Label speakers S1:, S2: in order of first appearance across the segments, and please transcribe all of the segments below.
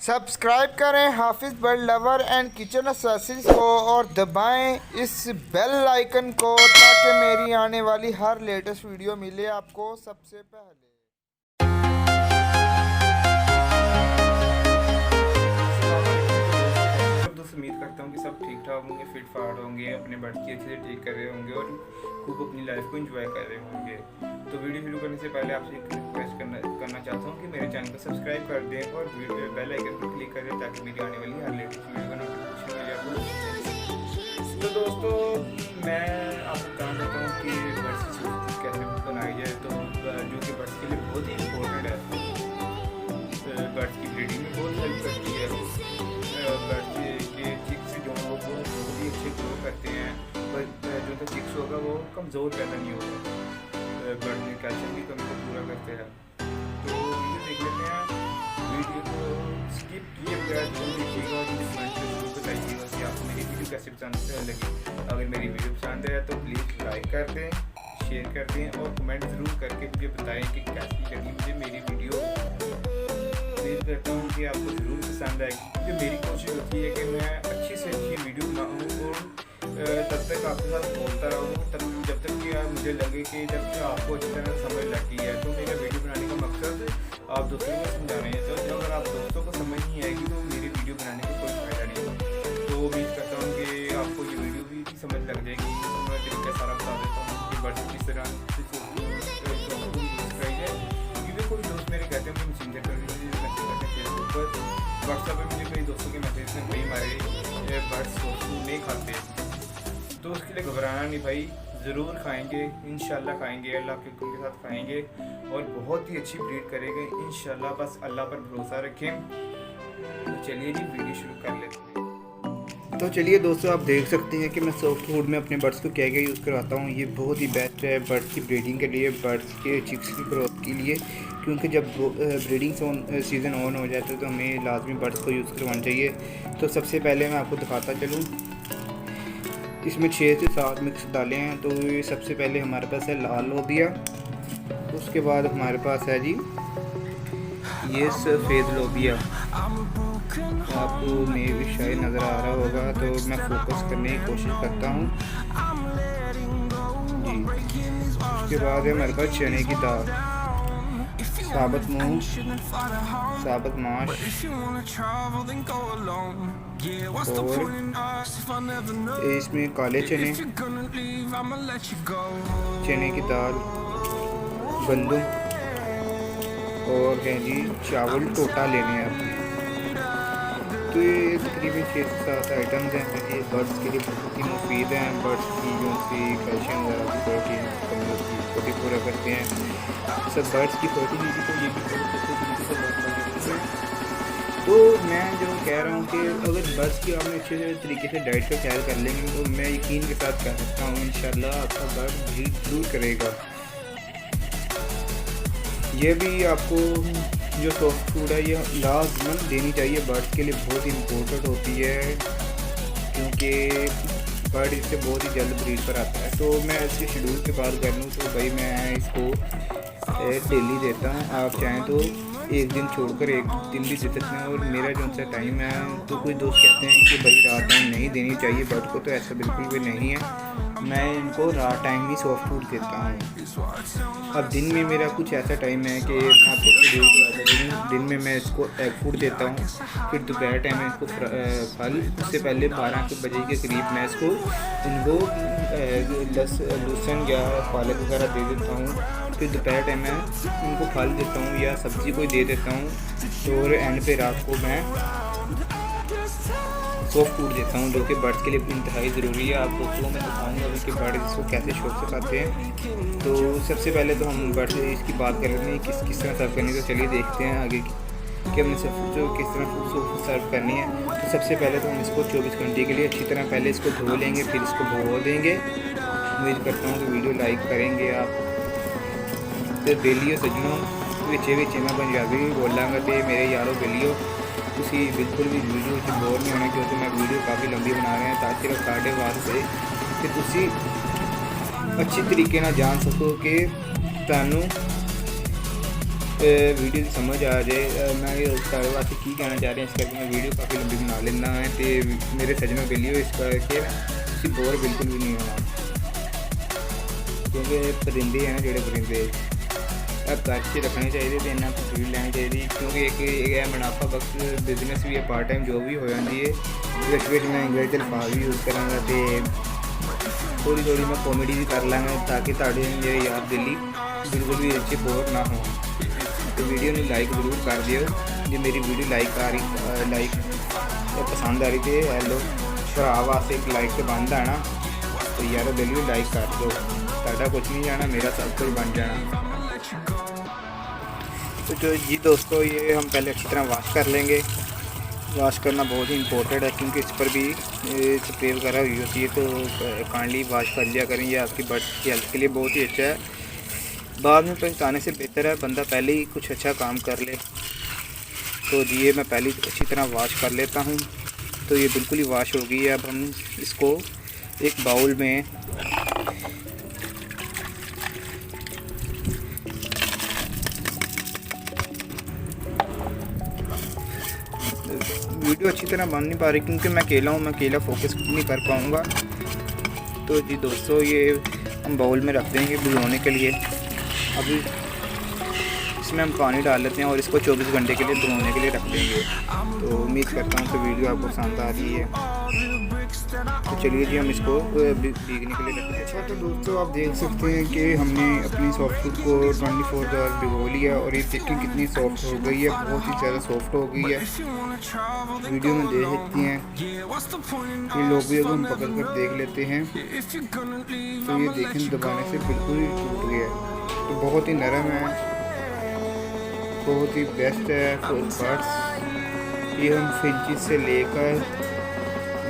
S1: Subscribe करें हाफिज़ bird lover and kitchen Assassin's को और दबाएं इस बेल आइकन को ताकि मेरी आने वाली हर लेटेस्ट वीडियो मिले आपको सबसे पहले।
S2: दोस्त उम्मीद करता हूँ कि सब ठीक ठाक होंगे, फिट फाट होंगे, अपने बर्ड की अच्छे से ठीक कर रहे होंगे और खूब अपनी लाइफ को एंजॉय कर रहे होंगे। तो वीडियो शुरू करने से पहले आपसे एक रिक्वेस्ट करना चाहता हूँ कि मेरे चैनल को सब्सक्राइब कर दें और वीडियो बेल आइकन पर क्लिक करें ताकि मेरी आने वाली हर लेटेस्ट वीडियो का नोटिफिकेशन मिले आपको। तो दोस्तों मैं आपको बताना चाहता हूँ कि बर्ड्स की सूरत कैसे बनाई जाए, तो जो कि बर्ड्स के लिए बहुत ही इम्पोर्टेंट है। बर्ड्स की ब्रीडिंग में बहुत हेल्प करती है। बर्ड्स के चिक्स जो हैं वो बहुत ही अच्छे ग्रो करते हैं, पर जो तो चिक्स होगा वो कमज़ोर पैदा नहीं होगा। बर्ड में कैल्शियम की कमी को पूरा करते हैं। तो वीडियो देख लेते हैं, वीडियो को स्किप किए बगैर जरूर देखिएगा और कमेंट में जरूर बताइएगा कि आपको मेरी वीडियो कैसे पसंद लगी। अगर मेरी वीडियो पसंद है तो प्लीज़ लाइक कर दें, शेयर कर दें और कमेंट ज़रूर करके मुझे बताएं कि कैसी लगी मुझे मेरी वीडियो। उम्मीद करता हूँ कि आपको ज़रूर पसंद आएगी, क्योंकि मेरी कोशिश होती है कि मैं अच्छी से अच्छी वीडियो बनाऊँ और तब तक आपके साथ बोलता रहूँ जब तक कि मुझे लगे कि जब तक आपको अच्छी तरह समझ लगी है। तो मेरा वीडियो बनाने का मकसद आप दोस्तों को समझाना है। तो अगर आप दोस्तों को समझ नहीं आएगी तो मेरी वीडियो बनाने का कोई फ़ायदा नहीं है। तो उम्मीद करता हूँ कि आपको ये वीडियो भी समझ लग जाएगी। तो मैं तरीका सारा बता देता हूँ कि बर्ड्स किस तरह कराई जाए, क्योंकि कोई दोस्त मेरे कहते हैं मुझे मैसेंजर कर दीजिए, मैसेज करते हैं फेसबुक पर, व्हाट्सएप पर मुझे कई दोस्तों के मैसेज में भाई हमारे बर्ड्स नहीं खाते। तो उसके लिए घबराना नहीं भाई, ज़रूर खाएंगे, इंशाल्लाह खाएंगे, अल्लाह के हुक्म के साथ खाएंगे और बहुत ही अच्छी ब्रीड करेंगे इंशाल्लाह। बस अल्लाह पर भरोसा रखें। तो चलिए जी वीडियो शुरू कर लेते हैं। तो चलिए दोस्तों, आप देख सकते हैं कि मैं सॉफ्ट फूड में अपने बर्ड्स को क्या क्या यूज़ करवाता हूँ। ये बहुत ही बेस्ट है बर्ड्स की ब्रीडिंग के लिए, बर्ड्स के चिक्स की ग्रोथ के लिए, क्योंकि जब ब्रीडिंग सीज़न ऑन हो जाता है तो हमें लाजमी बर्ड्स को यूज़ करवाना चाहिए। तो सबसे पहले मैं आपको दिखाता चलूँ, इसमें 6 से 7 मिक्स डाले हैं। तो ये सबसे पहले हमारे पास है लाल लोबिया, उसके बाद हमारे पास है जी ये सफ़ेद लोबिया, आपको मे भी शायद नज़र आ रहा होगा, तो मैं फोकस करने की कोशिश करता हूँ जी। उसके बाद है हमारे पास चने की दाल, साबुत मूंग, साबुत माश और इसमें काले चने, चने की दाल, गंदम और है जी चावल टोटा लेने हैं आपने। तो ये तकरीबन 6 से 7 आइटम्स हैं। ये बर्ड्स के लिए बहुत ही मुफीद हैं। बर्ड्स की जो सी कैल्शियम वगैरह की प्रोटीन को भी पूरा करते हैं। सब बर्ड्स की फर्टिलिटी को ये भी पूरा करते हैं। तो मैं जो कह रहा हूँ कि अगर बर्ड्स की आपने अच्छे तरीके से डाइट का ख्याल कर लेंगे तो मैं यकीन के साथ कह सकता हूँ इंशाल्लाह आपका बर्ड ब्रीड जरूर करेगा। ये भी आपको जो सॉफ्ट फूड है ये लाजमन देनी चाहिए, बर्ड्स के लिए बहुत ही इम्पोर्टेंट होती है, क्योंकि बर्ड इससे बहुत ही जल्द ब्रीड पर आता है। तो मैं इसके शेड्यूल की बात कर लूँ तो भाई मैं इसको डेली देता हूँ। आप चाहें तो एक दिन छोड़कर एक दिन भी दे सकते हैं। और मेरा जो सा टाइम है, तो कुछ दोस्त कहते हैं कि भाई रात टाइम नहीं देनी चाहिए बर्ड को, तो ऐसा बिल्कुल भी नहीं है। मैं इनको रात टाइम भी सॉफ्ट फूड देता हूँ। अब दिन में मेरा कुछ ऐसा टाइम है कि मैं आपको शेड्यूल करता हूँ। दिन में मैं इसको एग फूड देता हूँ, फिर दोपहर टाइम में इसको फल, उससे पहले 12 बजे के करीब मैं इसको इनको लहसुन या पालक वगैरह दे देता हूँ। फिर दोपहर टाइम में इनको फल देता हूँ या सब्ज़ी कोई दे देता हूँ। तो और एंड पे रात को मैं सॉफ्ट फूड देता हूँ, जो कि बर्ड्स के लिए इंतहाई ज़रूरी है। आप दोस्तों को मैं बताऊँगा कि बर्ड्स इसको कैसे शौक से खाते हैं। तो सबसे पहले तो हम बर्ड्स इसकी बात कर लेते हैं किस तरह सर्व करनी है। तो चलिए देखते हैं आगे कि हमने जो किस तरह फूड सर्व करनी है। तो सबसे पहले तो हम इसको 24 घंटे के लिए अच्छी तरह पहले इसको धो लेंगे, फिर इसको भगो देंगे। उम्मीद करता हूँ कि वीडियो लाइक करेंगे आप। तो बेलियो सजनों विचे मैं पंजाबी बोलांगा, तो मेरे यारों बेलियो तुसी बिल्कुल भी वीडियो बोर नहीं होना, क्योंकि मैं वीडियो काफ़ी लंबी बना रहे हैं ताकि सिर्फ साढ़े वास्ते कि तुसी अच्छी तरीके ना जान सको कि तुहानू वीडियो की समझ आ जाए। मैं सारे वास्ते की कहना चाह रहा इस करके मैं वीडियो काफ़ी लंबी बना लेना है तो मेरे सजनों के लिए इस करके ना बोर बिल्कुल भी नहीं होना, क्योंकि परिंदे हैं ना जोड़े परिंदे घर से रखने चाहिए तो इन्ना फीड लैनी चाहिए, क्योंकि एक मुनाफा बख्श बिजनेस भी है, पार्ट टाइम जॉब भी हो जाती है। विच मैं अंग्रेजी अल्फाज भी यूज़ कराँगा तो थोड़ी मैं कॉमेडी भी कर लाँगा ताकि ताड़े मेरे याद दिली बिल्कुल भी अच्छे बोर ना हो। तो वीडियो ने लाइक जरूर कर दियो जो मेरी वीडियो लाइक पसंद आ रही थी। हेलो भरा वास्ते एक लाइक तो बंद आना, तो यार दिल भी लाइक कर दो, ताड़ा कुछ नहीं जाना, मेरा सब कुछ बन जाना। तो जो जी दोस्तों ये हम पहले अच्छी तरह वॉश कर लेंगे। वॉश करना बहुत ही इम्पोर्टेंट है, क्योंकि इस पर भी स्प्रे वगैरह हुई होती है, तो काइंडली वॉश कर लिया करें। ये आपकी बर्ड्स की हेल्थ के लिए बहुत ही अच्छा है। बाद में पछताने से बेहतर है बंदा पहले ही कुछ अच्छा काम कर ले। तो जी ये मैं पहले अच्छी तरह वॉश कर लेता हूँ। तो ये बिल्कुल ही वॉश हो गई है। अब हम इसको एक बाउल में वीडियो अच्छी तरह बन नहीं पा रही क्योंकि मैं अकेला हूँ, मैं अकेला फोकस नहीं कर पाऊँगा। तो जी दोस्तों ये हम बाउल में रख देंगे भिगोने के लिए। अभी इसमें हम पानी डाल लेते हैं और इसको 24 घंटे के लिए भिगोने के लिए रख देंगे। तो उम्मीद करता हूँ तो वीडियो आपको पसंद आ रही है। तो चलिए जी हम इसको भीगने के लिए रखते हैं। अच्छा तो दोस्तों आप देख सकते हैं कि हमने अपनी सॉफ्टवुड को 24 आवर भिगो लिया और ये देखें कितनी सॉफ्ट हो गई है, बहुत ही ज़्यादा सॉफ्ट हो गई है। वीडियो में देख सकते हैं ये लोग भी अगर हम पकड़ कर देख लेते हैं तो ये देखें दबाने से बिल्कुल ही टूट गया। तो बहुत ही नरम है, बहुत ही बेस्ट है बर्ड्स। ये हम फिंचिस से लेकर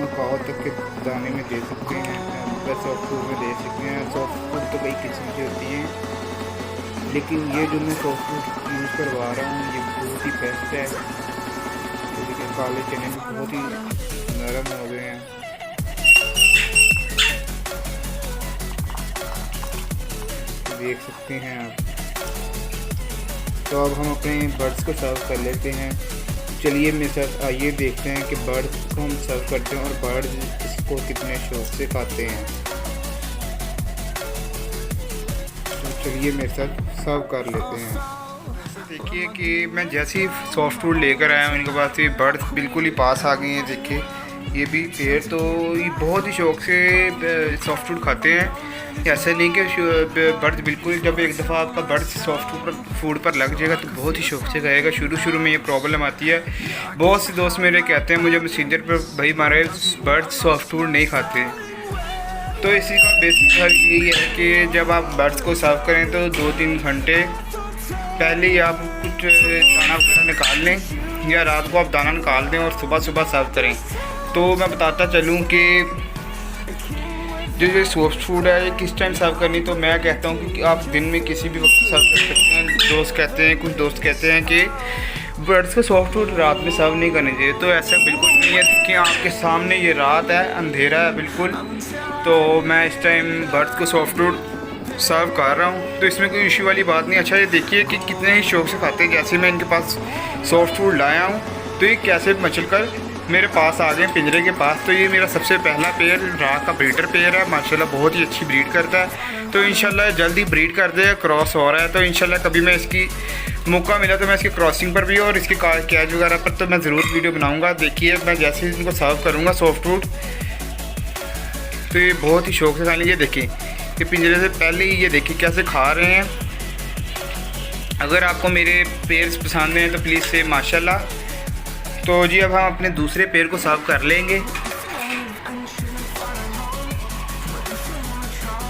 S2: मकाओ तक के दाने में दे सकते हैं, सॉफ्टवुड में दे सकते हैं। सॉफ्टवुड तो कई किस्म की होती हैं, लेकिन ये जो मैं सॉफ्टवुड यूज़ करवा रहा हूँ ये बहुत ही बेस्ट है। देखिए काले चने भी बहुत ही नरम हो गए हैं। देख सकते हैं आप। तो अब हम अपने बर्ड्स को सर्व कर लेते हैं। चलिए मेरे साथ आइए देखते हैं कि बर्ड्स को हम सर्व करते हैं और बर्ड्स इसको कितने शौक से खाते हैं। तो चलिए मेरे साथ सर्व कर लेते हैं। देखिए कि मैं जैसे ही सॉफ्टवुड लेकर आया हूँ इनके पास ये बर्ड्स बिल्कुल ही पास आ गए हैं। देखिए ये भी पेड़ तो ये बहुत ही शौक से सॉफ्टवुड खाते हैं। ऐसा नहीं कि बर्ड बिल्कुल, जब एक दफ़ा आपका बर्ड फूड पर लग जाएगा तो बहुत ही शौक से खाएगा। शुरू में ये प्रॉब्लम आती है। बहुत से दोस्त मेरे कहते हैं मुझे मैसेंजर पर भाई हमारे बर्ड सॉफ्टवुड नहीं खाते। तो इसी का बेसिक हल यही है कि जब आप बर्ड्स को सर्व करें तो 2-3 घंटे पहले ही आप कुछ दाना वगैरह निकाल लें या रात को आप दाना निकाल दें और सुबह सर्व करें। तो मैं बताता चलूँ कि जो सॉफ्टवुड है ये किस टाइम सर्व करनी, तो मैं कहता हूँ कि आप दिन में किसी भी वक्त सर्व कर सकते हैं। कुछ दोस्त कहते हैं कि बर्ड्स को सॉफ्टवुड रात में सर्व नहीं करनी चाहिए, तो ऐसा बिल्कुल नहीं है। देखिए आपके सामने ये रात है, अंधेरा है बिल्कुल, तो मैं इस टाइम बर्ड्स को सॉफ्टवुड सर्व कर रहा हूँ, तो इसमें कोई इश्यू वाली बात नहीं। अच्छा ये देखिए कि कितने ही शौक से खाते हैं। जैसे मैं इनके पास सॉफ्टवुड लाया हूँ तो ये कैसे मचल कर मेरे पास आ गए पिंजरे के पास। तो ये मेरा सबसे पहला पेयर रात का ब्रीडर पेयर है, माशाल्लाह बहुत ही अच्छी ब्रीड करता है। तो इंशाल्लाह जल्दी ब्रीड कर देगा, क्रॉस हो रहा है। तो इंशाल्लाह कभी मैं इसकी मौका मिला तो मैं इसकी क्रॉसिंग पर भी और इसके कैच वगैरह पर तो मैं ज़रूर वीडियो बनाऊँगा। देखिए मैं जैसे ही इनको सर्व करूँगा सॉफ्टवुड तो ये बहुत ही शौक से खा लीजिए। देखिए ये पिंजरे से पहले ही ये देखिए कैसे खा रहे हैं। अगर आपको मेरे पेयर्स पसंद हैं तो प्लीज़ से माशाल्लाह। तो जी अब हम अपने दूसरे पेड़ को सर्व कर लेंगे।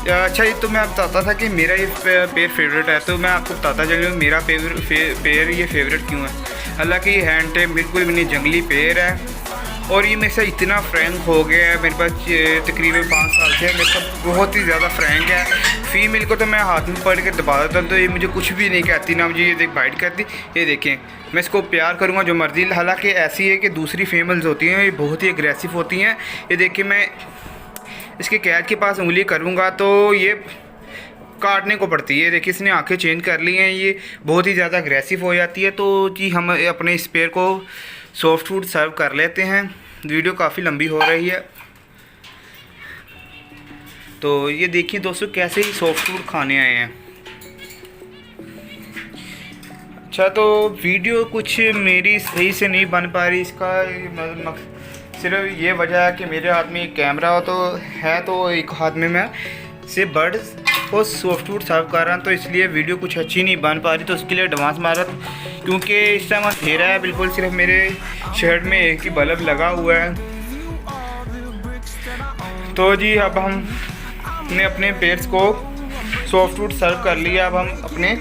S2: अच्छा ये तो मैं बताता था कि मेरा ये पेड़ फेवरेट है, तो मैं आपको बताता चलूँ मेरा पेड़ ये फेवरेट क्यों है। हालांकि ये हैंड टेम बिल्कुल भी नहीं, जंगली पेड़ है और ये मेरे से इतना फ्रैंक हो गया है। मेरे पास तकरीबन 5 साल से मेरे साथ बहुत ही ज़्यादा फ्रैंक है। फीमेल को तो मैं हाथ में पकड़ के दबा देता हूँ तो ये मुझे कुछ भी नहीं कहती, ना मुझे ये देख बाइट करती। ये देखें मैं इसको प्यार करूँगा जो मर्जी। हालांकि ऐसी है कि दूसरी फीमेल्स होती हैं ये बहुत ही एग्रेसिव होती हैं। ये देखिए मैं इसके कैद के पास उंगली करूँगा तो ये काटने को पड़ती है। देखिए इसने आंखें चेंज कर ली हैं, ये बहुत ही ज़्यादा अग्रेसिव हो जाती है। तो जी हम अपने इस पेड़ को सॉफ्ट फूड सर्व कर लेते हैं। वीडियो काफ़ी लंबी हो रही है। तो ये देखिए दोस्तों कैसे ही सॉफ्ट फूड खाने आए हैं। अच्छा, तो वीडियो कुछ मेरी सही से नहीं बन पा रही, इसका सिर्फ ये वजह है कि मेरे हाथ में एक कैमरा हो तो एक हाथ में मैं सिर्फ बर्ड्स को सॉफ्ट फूड सर्व कर रहा हूँ, तो इसलिए वीडियो कुछ अच्छी नहीं बन पा रही। तो उसके लिए एडवांस मारत, क्योंकि इस टाइम अंधेरा है बिल्कुल, सिर्फ मेरे शर्ट में एक ही बल्ब लगा हुआ है। तो जी अब हमने अपने पेट्स को सॉफ्ट फूड सर्व कर लिया। अब हम अपने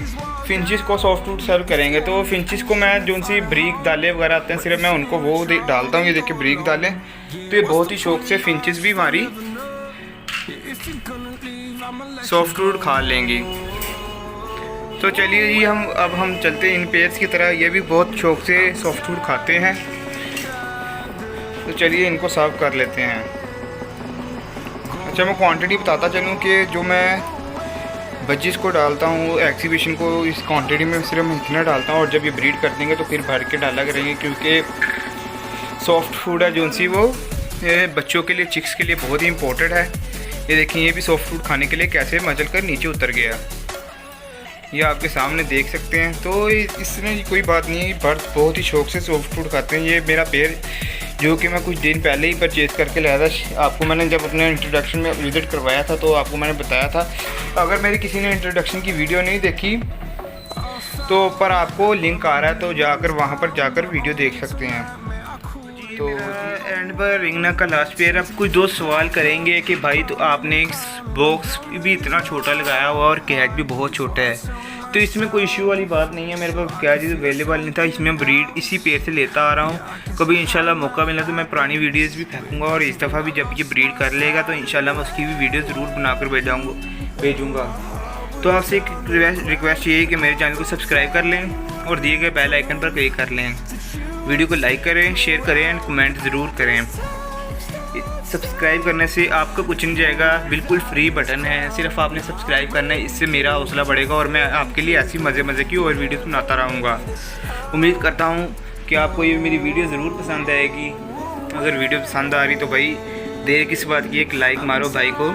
S2: फिंचिस को सॉफ्ट फूड सर्व करेंगे। तो फिंचिस को मैं जो उनसी ब्रीक दालें वगैरह आते हैं, सिर्फ मैं उनको वो डालता हूँ। ये देखिए ब्रीक दालें, तो ये बहुत ही शौक से फिंचिस भी हमारी सॉफ्ट फूड खा लेंगी। तो चलिए जी अब हम चलते हैं इन पेयर्स की तरह। ये भी बहुत शौक से सॉफ्ट फूड खाते हैं, तो चलिए इनको सर्व कर लेते हैं। अच्छा, मैं क्वांटिटी बताता चलूँ कि जो मैं बच्चीस को डालता हूँ एग्जीबिशन को, इस क्वांटिटी में सिर्फ मैं इतना डालता हूँ, और जब ये ब्रीड कर देंगे तो फिर भर के डाला करेंगे, क्योंकि सॉफ्ट फूड है जो सी वो बच्चों के लिए, चिक्स के लिए बहुत ही इम्पोर्टेंट है। ये देखिए ये भी सॉफ्ट फूड खाने के लिए कैसे मचल कर नीचे उतर गया, ये आपके सामने देख सकते हैं। तो इसमें कोई बात नहीं है, बर्ड्स बहुत ही शौक से सॉफ्ट फूड खाते हैं। ये मेरा पेड़ जो कि मैं कुछ दिन पहले ही परचेज़ करके लाया था। आपको मैंने जब अपने इंट्रोडक्शन में विज़िट करवाया था तो आपको मैंने बताया था। अगर मेरी किसी ने इंट्रोडक्शन की वीडियो नहीं देखी तो ऊपर आपको लिंक आ रहा है, तो जाकर वहाँ पर जाकर वीडियो देख सकते हैं। तो एंड पर रिंगना का लास्ट पेयर। अब कुछ दोस्त सवाल करेंगे कि भाई तो आपने बॉक्स भी इतना छोटा लगाया हुआ और कैच भी बहुत छोटा है, तो इसमें कोई इशू वाली बात नहीं है। मेरे पास कैच अवेलेबल नहीं था, इसमें ब्रीड इसी पेड़ से लेता आ रहा हूँ। कभी इंशाल्लाह मौका मिला तो मैं पुरानी वीडियोस भी फेंकूँगा, और इस दफ़ा भी जब ये ब्रीड कर लेगा तो इंशाल्लाह मैं उसकी भी वीडियो ज़रूर बनाकर भेजूँगा। तो आपसे एक रिक्वेस्ट ये है कि मेरे चैनल को सब्सक्राइब कर लें और दिए गए बेल आइकन पर क्लिक कर लें। वीडियो को लाइक करें, शेयर करें एंड कमेंट ज़रूर करें। सब्सक्राइब करने से आपका कुछ नहीं जाएगा, बिल्कुल फ्री बटन है, सिर्फ आपने सब्सक्राइब करना है। इससे मेरा हौसला बढ़ेगा और मैं आपके लिए ऐसी मज़े की और वीडियोस बनाता रहूँगा। उम्मीद करता हूँ कि आपको ये मेरी वीडियो ज़रूर पसंद आएगी। अगर वीडियो पसंद आ रही तो भाई देर किस बात की, एक लाइक मारो भाई को।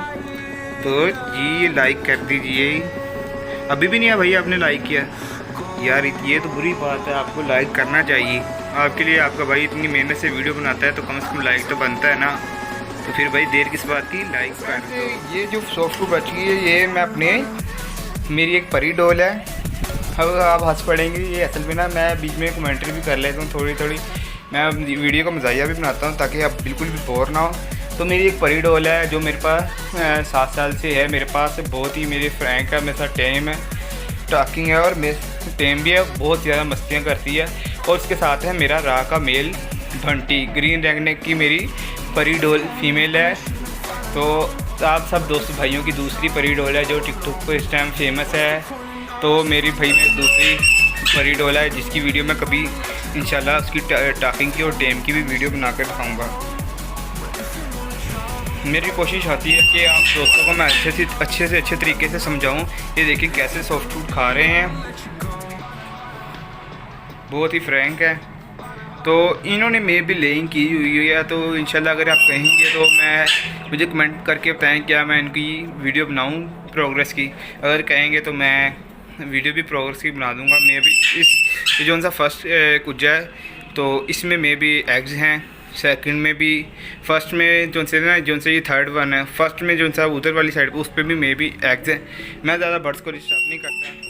S2: तो जी लाइक कर दीजिए। अभी भी नहीं है भाई आपने लाइक किया यार, ये तो बुरी बात है, आपको लाइक करना चाहिए। आपके लिए आपका भाई इतनी मेहनत से वीडियो बनाता है तो कम से कम लाइक तो बनता है ना। तो फिर भाई देर किस बात की, लाइक कर दो। ये जो सॉफ्ट फूड बच गई है, ये मैं अपने मेरी एक परी डॉल है। अब आप हंस पड़ेंगे, ये असल में ना मैं बीच में कमेंट्री भी कर लेता हूँ थोड़ी। मैं वीडियो का मज़ाहिया भी बनाता हूँ ताकि आप बिल्कुल भी बोर ना हो। तो मेरी एक परी डॉल है जो मेरे पास 7 साल से है मेरे पास। बहुत ही मेरी फ्रैंक है, मेरे साथ टेम है, टॉकिंग है, और मेरे टेम भी है, बहुत ज़्यादा मस्तियाँ करती है। और उसके साथ है मेरा रा का मेल बंटी, ग्रीन रैंगनेक की मेरी परी डॉल फीमेल है। तो आप सब दोस्त भाइयों की दूसरी परी डॉल है जो टिकटॉक पर इस टाइम फेमस है। तो मेरी भाई में दूसरी परी डॉल है जिसकी वीडियो मैं कभी इंशाल्लाह उसकी टॉकिंग की और टेम की भी वीडियो बनाकर दिखाऊंगा। मेरी कोशिश आती है कि आप दोस्तों को मैं अच्छे से अच्छे तरीके से समझाऊं। ये देखिए कैसे सॉफ्ट फूड खा रहे हैं, बहुत ही फ्रैंक है। तो इन्होंने मे भी लेइंग की हुई है, तो इंशाल्लाह अगर आप कहेंगे तो मुझे कमेंट करके बताएं क्या मैं इनकी वीडियो बनाऊं प्रोग्रेस की। अगर कहेंगे तो मैं वीडियो भी प्रोग्रेस की बना दूंगा। मे भी इस जो सा फर्स्ट कुजा है तो इसमें मे भी एग्स हैं, सेकंड में भी, फर्स्ट में जो से ये थर्ड वन है, फर्स्ट में जो सा उधर वाली साइड पर उस पर भी मे भी एग्स हैं। मैं ज़्यादा बर्ड्स को डिस्टर्ब नहीं करता।